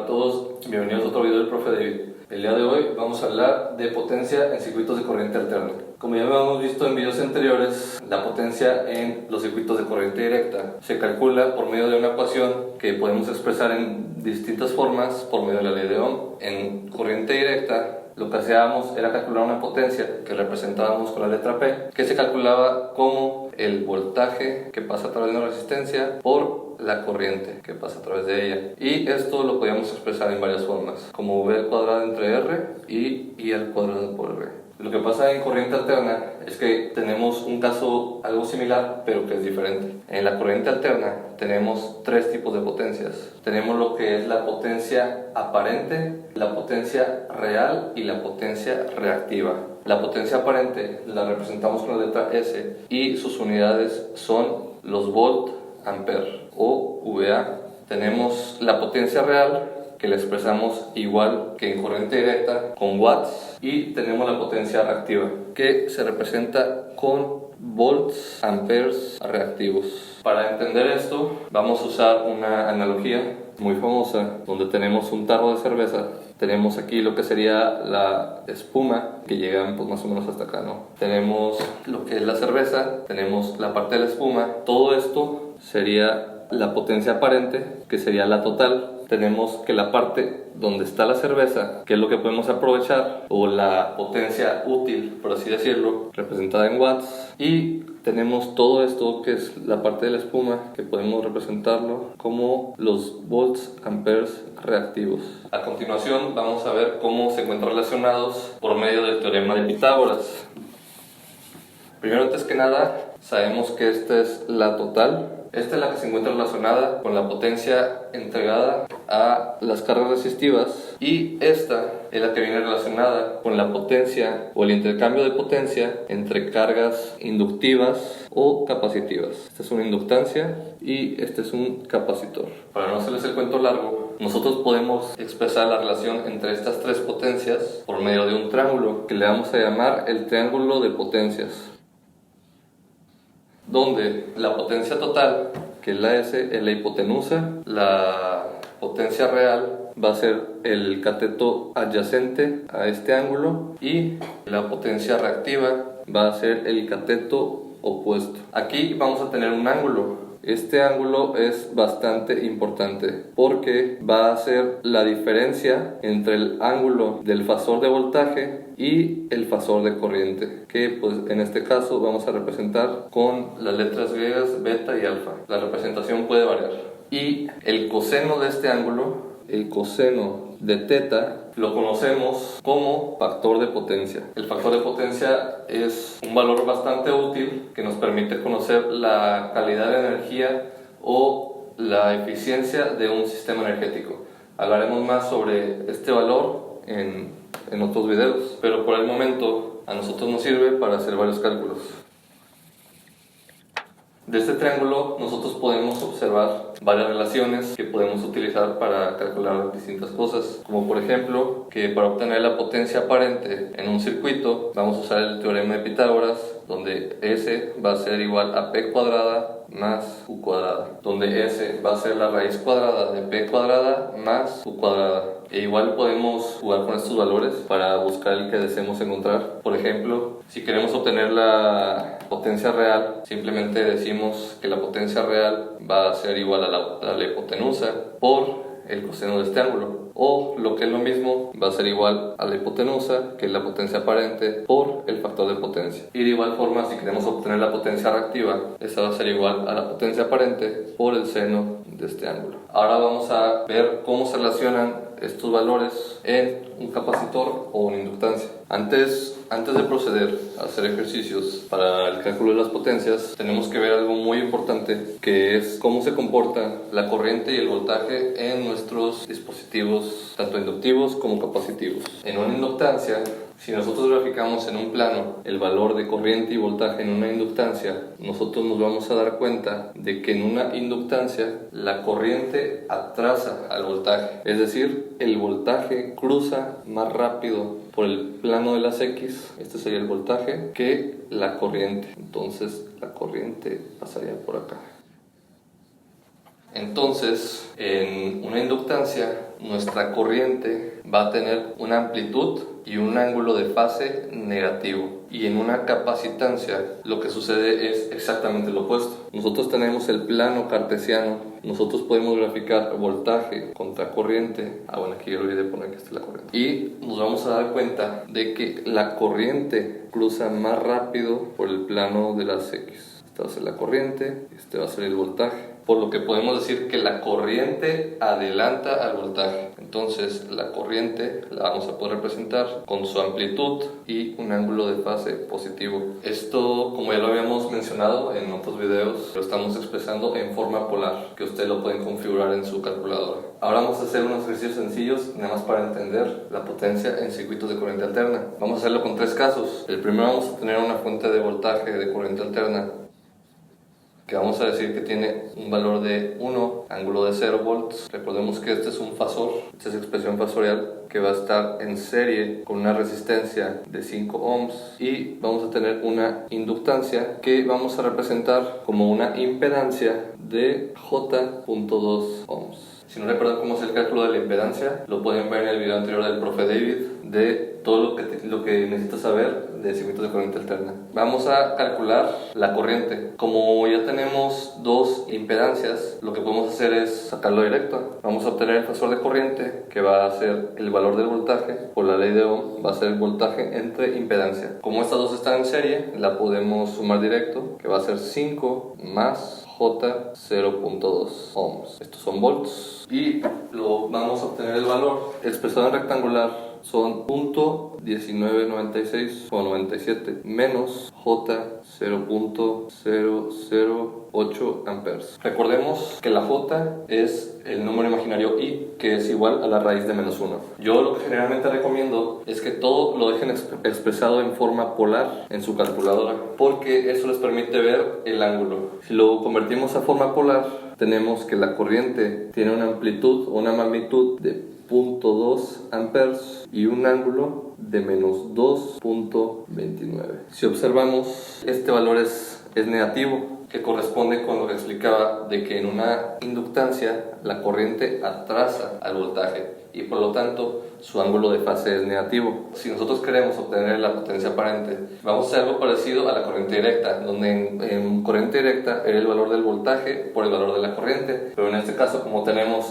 todos, bienvenidos a otro video del profe David. El día de hoy vamos a hablar de potencia en circuitos de corriente alterna. Como ya hemos visto en videos anteriores, la potencia en los circuitos de corriente directa se calcula por medio de una ecuación que podemos expresar en distintas formas por medio de la ley de Ohm. En corriente directa lo que hacíamos era calcular una potencia que representábamos con la letra P, que se calculaba como el voltaje que pasa a través de una resistencia por la corriente que pasa a través de ella. Y esto lo podíamos expresar en varias formas, como V al cuadrado entre R y I al cuadrado por R. Lo que pasa en corriente alterna es que tenemos un caso algo similar, pero que es diferente. En la corriente alterna tenemos tres tipos de potencias. Tenemos lo que es la potencia aparente, la potencia real y la potencia reactiva. La potencia aparente la representamos con la letra S y sus unidades son los volt ampere o VA. Tenemos la potencia real, que la expresamos igual que en corriente directa con watts, y tenemos la potencia reactiva, que se representa con volts amperes reactivos. Para entender esto vamos a usar una analogía muy famosa donde tenemos un tarro de cerveza. Tenemos aquí lo que sería la espuma, que llega pues más o menos hasta acá, ¿no? Tenemos lo que es la cerveza, tenemos la parte de la espuma. Todo esto sería la potencia aparente, que sería la total. Tenemos que la parte donde está la cerveza, que es lo que podemos aprovechar, o la potencia útil, por así decirlo, representada en watts. Y tenemos todo esto que es la parte de la espuma, que podemos representarlo como los volts amperes reactivos. A continuación vamos a ver cómo se encuentran relacionados por medio del teorema de Pitágoras. Primero, antes que nada, sabemos que esta es la total. Esta es la que se encuentra relacionada con la potencia entregada a las cargas resistivas, y esta es la que viene relacionada con la potencia o el intercambio de potencia entre cargas inductivas o capacitivas. Esta es una inductancia y este es un capacitor. Para no hacerles el cuento largo, nosotros podemos expresar la relación entre estas tres potencias por medio de un triángulo que le vamos a llamar el triángulo de potencias, donde la potencia total, que es la S, es la hipotenusa. La potencia real va a ser el cateto adyacente a este ángulo, y la potencia reactiva va a ser el cateto opuesto. Aquí vamos a tener un ángulo. Este ángulo es bastante importante porque va a ser la diferencia entre el ángulo del fasor de voltaje y el fasor de corriente, que pues en este caso vamos a representar con las letras griegas beta y alfa. La representación puede variar. Y el coseno de este ángulo, el coseno de teta, lo conocemos como factor de potencia. El factor de potencia es un valor bastante útil que nos permite conocer la calidad de energía o la eficiencia de un sistema energético. Hablaremos más sobre este valor en otros videos, pero por el momento a nosotros nos sirve para hacer varios cálculos. De este triángulo nosotros podemos observar varias relaciones que podemos utilizar para calcular distintas cosas, como por ejemplo que para obtener la potencia aparente en un circuito vamos a usar el teorema de Pitágoras, donde S va a ser igual a P cuadrada más Q cuadrada, donde S va a ser la raíz cuadrada de P cuadrada más Q cuadrada. E igual podemos jugar con estos valores para buscar el que deseemos encontrar. Por ejemplo, si queremos obtener la potencia real, simplemente decimos que la potencia real va a ser igual a la hipotenusa por el coseno de este ángulo, o lo que es lo mismo, va a ser igual a la hipotenusa, que es la potencia aparente, por el factor de potencia. Y de igual forma, si queremos obtener la potencia reactiva, esa va a ser igual a la potencia aparente por el seno de este ángulo. Ahora vamos a ver cómo se relacionan estos valores en un capacitor o una inductancia. Antes de proceder a hacer ejercicios para el cálculo de las potencias, tenemos que ver algo muy importante, que es cómo se comporta la corriente y el voltaje en nuestros dispositivos, tanto inductivos como capacitivos. En una inductancia, si nosotros graficamos en un plano el valor de corriente y voltaje en una inductancia, nosotros nos vamos a dar cuenta de que en una inductancia la corriente atrasa al voltaje, es decir, el voltaje cruza más rápido por el plano de las X, este sería el voltaje, que la corriente. Entonces la corriente pasaría por acá. Entonces, en una inductancia, nuestra corriente va a tener una amplitud y un ángulo de fase negativo. Y en una capacitancia, lo que sucede es exactamente lo opuesto. Nosotros tenemos el plano cartesiano, nosotros podemos graficar voltaje contra corriente. Bueno, aquí yo olvidé poner que esta es la corriente. Y nos vamos a dar cuenta de que la corriente cruza más rápido por el plano de las X. Esta va a ser la corriente, este va a ser el voltaje. Por lo que podemos decir que la corriente adelanta al voltaje. Entonces la corriente la vamos a poder representar con su amplitud y un ángulo de fase positivo. Esto, como ya lo habíamos mencionado en otros videos, lo estamos expresando en forma polar, que ustedes lo pueden configurar en su calculadora. Ahora vamos a hacer unos ejercicios sencillos, nada más para entender la potencia en circuitos de corriente alterna. Vamos a hacerlo con 3 casos. El primero, vamos a tener una fuente de voltaje de corriente alterna, que vamos a decir que tiene un valor de 1, ángulo de 0 volts. Recordemos que este es un fasor, esta es expresión fasorial, que va a estar en serie con una resistencia de 5 ohms, y vamos a tener una inductancia que vamos a representar como una impedancia de J.2 ohms. Si no recuerdan cómo es el cálculo de la impedancia, lo pueden ver en el video anterior del profe David, de todo lo que necesitas saber de circuitos de corriente alterna. Vamos a calcular la corriente. Como ya tenemos 2 impedancias, lo que podemos hacer es sacarlo directo. Vamos a obtener el fasor de corriente, que va a ser el valor del voltaje. Por la ley de Ohm va a ser el voltaje entre impedancia. Como estas dos están en serie, la podemos sumar directo, que va a ser 5 más J 0.2 ohms. Estos son volts. Y lo vamos a obtener el valor expresado en rectangular. Son .1996 o 97 menos J 0.008 amperes. Recordemos que la J es el número imaginario I, que es igual a la raíz de menos 1. Yo lo que generalmente recomiendo es que todo lo dejen expresado en forma polar en su calculadora, porque eso les permite ver el ángulo. Si lo convertimos a forma polar, tenemos que la corriente tiene una amplitud o una magnitud de 0.2 amperes y un ángulo de menos 2.29. Si observamos, este valor es negativo, que corresponde con lo que explicaba de que en una inductancia la corriente atrasa al voltaje y por lo tanto su ángulo de fase es negativo. Si nosotros queremos obtener la potencia aparente, vamos a hacer algo parecido a la corriente directa, donde en corriente directa era el valor del voltaje por el valor de la corriente, pero en este caso, como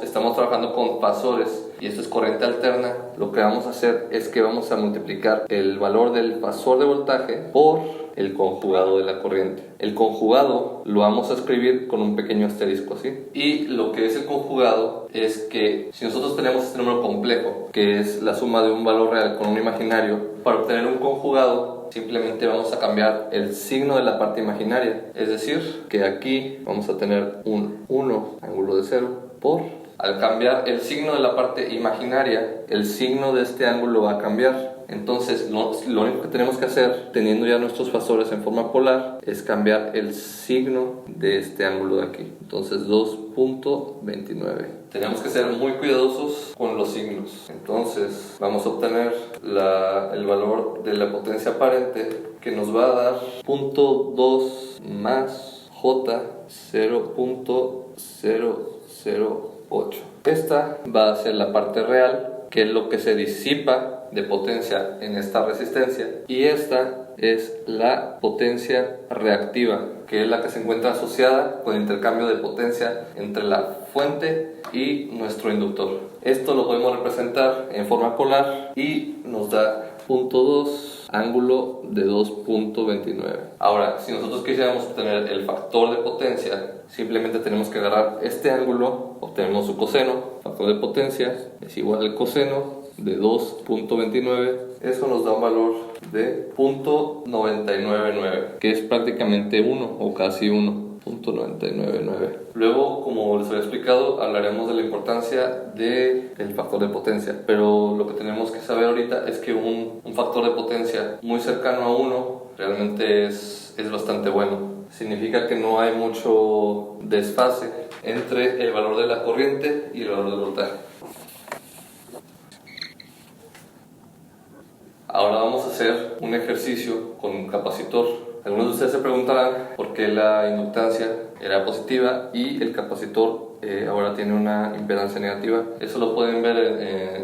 estamos trabajando con fasores y esto es corriente alterna, lo que vamos a hacer es que vamos a multiplicar el valor del fasor de voltaje por el conjugado de la corriente. El conjugado lo vamos a escribir con un pequeño asterisco así. Y lo que es el conjugado es que si nosotros tenemos este número complejo, que es la suma de un valor real con un imaginario, para obtener un conjugado simplemente vamos a cambiar el signo de la parte imaginaria. Es decir, que aquí vamos a tener un 1 ángulo de 0 por... Al cambiar el signo de la parte imaginaria, el signo de este ángulo va a cambiar. Entonces, lo único que tenemos que hacer, teniendo ya nuestros fasores en forma polar, es cambiar el signo de este ángulo de aquí. Entonces, 2.29. Tenemos que ser muy cuidadosos con los signos. Entonces, vamos a obtener el valor de la potencia aparente, que nos va a dar 0.2 más J 0.008. Esta va a ser la parte real, que es lo que se disipa de potencia en esta resistencia, y esta es la potencia reactiva, que es la que se encuentra asociada con el intercambio de potencia entre la fuente y nuestro inductor. Esto lo podemos representar en forma polar y nos da 0.2 ángulo de 2.29. Ahora, si nosotros quisiéramos obtener el factor de potencia, simplemente tenemos que agarrar este ángulo, obtenemos su coseno. Factor de potencia es igual al coseno de 2.29. Eso nos da un valor de 0.999, que es prácticamente 1 o casi 1.999. Luego, como les había explicado, hablaremos de la importancia del factor de potencia, pero lo que tenemos que saber ahorita es que un factor de potencia muy cercano a 1 realmente es bastante bueno. Significa que no hay mucho desfase entre el valor de la corriente y el valor del voltaje. Ahora vamos a hacer un ejercicio con un capacitor. Algunos de ustedes se preguntarán por qué la inductancia era positiva y el capacitor ahora tiene una impedancia negativa. Eso lo pueden ver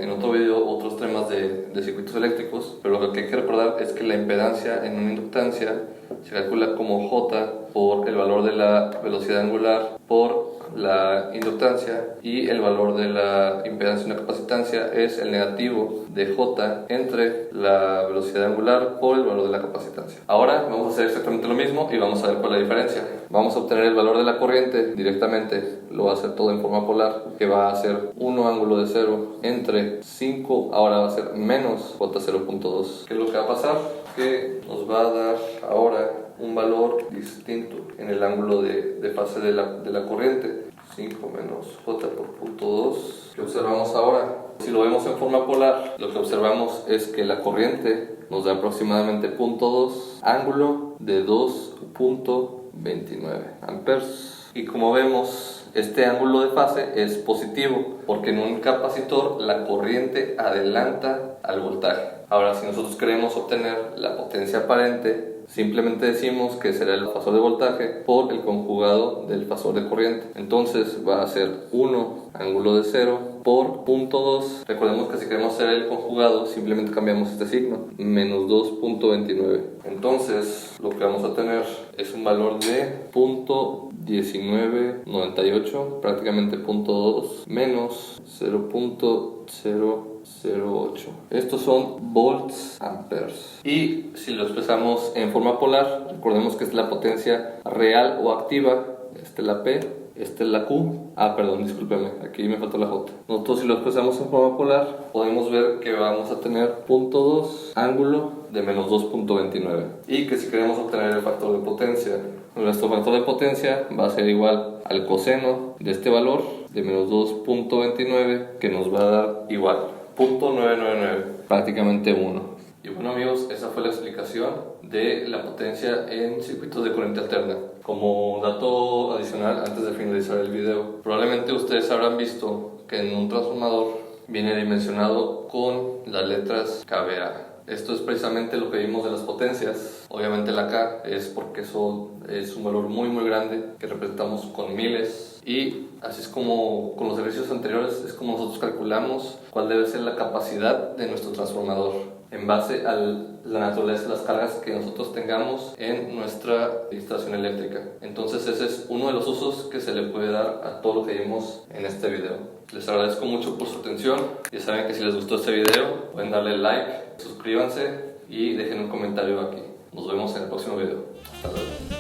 en otro video, otros temas de circuitos eléctricos, pero lo que hay que recordar es que la impedancia en una inductancia se calcula como J por el valor de la velocidad angular por la inductancia, y el valor de la impedancia en una capacitancia es el negativo de J entre la velocidad angular por el valor de la capacitancia. Ahora vamos a hacer exactamente lo mismo y vamos a ver cuál es la diferencia. Vamos a obtener el valor de la corriente directamente, lo va a hacer todo en forma polar, que va a ser 1 ángulo de 0 entre 5, ahora va a ser menos J0.2. ¿Qué es lo que va a pasar? Que nos va a dar ahora un valor distinto en el ángulo de fase de la corriente. 5 menos J por punto 2. ¿Qué observamos ahora? Si lo vemos en forma polar, lo que observamos es que la corriente nos da aproximadamente 0.2, ángulo de 2.29 amperes. Y como vemos, este ángulo de fase es positivo porque en un capacitor la corriente adelanta al voltaje. Ahora, si nosotros queremos obtener la potencia aparente, simplemente decimos que será el fasor de voltaje por el conjugado del fasor de corriente. Entonces va a ser 1 ángulo de 0 por 0.2. Recordemos que si queremos hacer el conjugado simplemente cambiamos este signo, menos 2.29. Entonces lo que vamos a tener es un valor de 0.1998, prácticamente 0.2 menos 0.008. Estos son volts amperes. Y si lo expresamos en forma polar, recordemos que es la potencia real o activa. Esta es la P, esta es la Q. Perdón, discúlpeme, aquí me faltó la J. Nosotros, si lo expresamos en forma polar, podemos ver que vamos a tener 0.2 ángulo de menos 2.29. Y que si queremos obtener el factor de potencia, nuestro factor de potencia va a ser igual al coseno de este valor de menos 2.29, que nos va a dar igual 0.999, prácticamente 1. Y bueno amigos, esa fue la explicación de la potencia en circuitos de corriente alterna. Como dato adicional, antes de finalizar el video, probablemente ustedes habrán visto que en un transformador viene dimensionado con las letras kVA. Esto es precisamente lo que vimos de las potencias. Obviamente la K es porque eso es un valor muy grande que representamos con miles, y así es como con los ejercicios anteriores es como nosotros calculamos cuál debe ser la capacidad de nuestro transformador en base a la naturaleza de las cargas que nosotros tengamos en nuestra instalación eléctrica. Entonces ese es uno de los usos que se le puede dar a todo lo que vimos en este video. Les agradezco mucho por su atención. Ya saben que si les gustó este video pueden darle like, suscríbanse y dejen un comentario aquí. Nos vemos en el próximo video. Hasta luego.